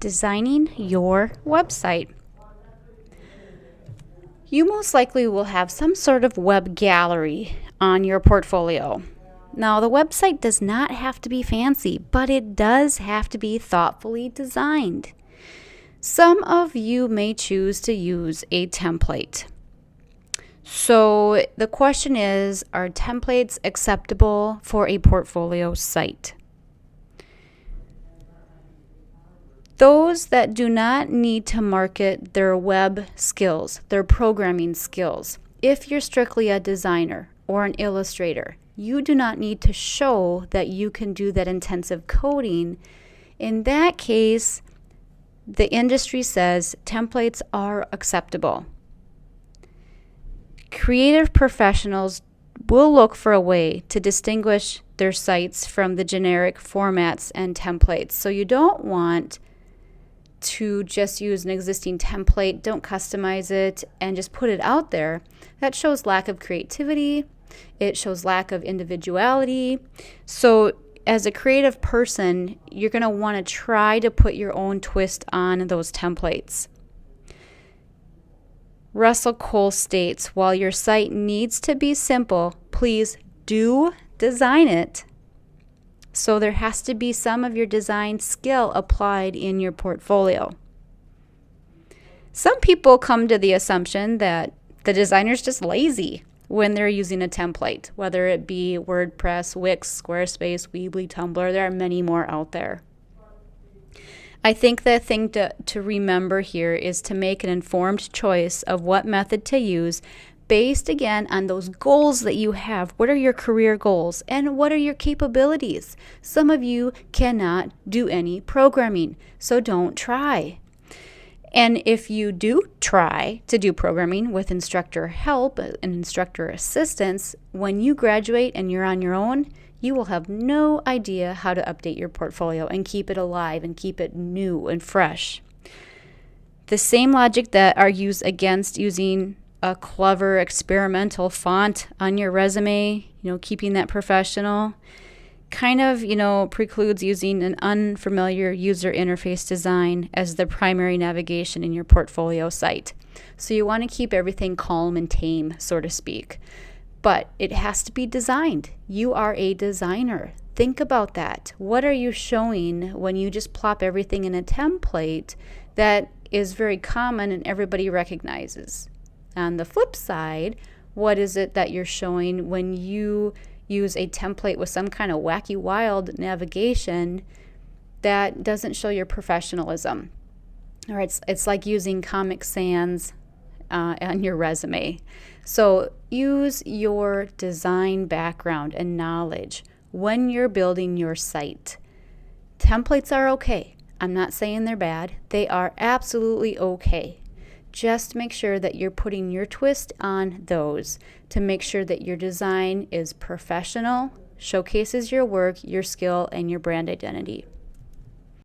designing your website. You most likely will have some sort of web gallery on your portfolio. Now, the website does not have to be fancy, but it does have to be thoughtfully designed. Some of you may choose to use a template. So the question is, are templates acceptable for a portfolio site? Those that do not need to market their web skills, their programming skills. If you're strictly a designer or an illustrator, you do not need to show that you can do that intensive coding. In that case, the industry says templates are acceptable. Creative professionals will look for a way to distinguish their sites from the generic formats and templates. So you don't want to just use an existing template, don't customize it, and just put it out there. That shows lack of creativity. It shows lack of individuality. So as a creative person, you're going to want to try to put your own twist on those templates. Russell Cole states, while your site needs to be simple, please do design it. So there has to be some of your design skill applied in your portfolio. Some people come to the assumption that the designer's just lazy when they're using a template, whether it be WordPress, Wix, Squarespace, Weebly, Tumblr. There are many more out there. I think the thing to remember here is to make an informed choice of what method to use based, again, on those goals that you have. What are your career goals and what are your capabilities? Some of you cannot do any programming, so don't try. And if you do try to do programming with instructor help and instructor assistance, when you graduate and you're on your own, you will have no idea how to update your portfolio and keep it alive and keep it new and fresh. The same logic that argues against using a clever experimental font on your resume, keeping that professional, kind of, precludes using an unfamiliar user interface design as the primary navigation in your portfolio site. So you want to keep everything calm and tame, so to speak. But it has to be designed. You are a designer. Think about that. What are you showing when you just plop everything in a template that is very common and everybody recognizes? On the flip side, what is it that you're showing when you use a template with some kind of wacky, wild navigation that doesn't show your professionalism? All right, it's like using Comic Sans on your resume. So use your design background and knowledge when you're building your site. Templates are okay. I'm not saying they're bad. They are absolutely okay. Just make sure that you're putting your twist on those to make sure that your design is professional, showcases your work, your skill, and your brand identity.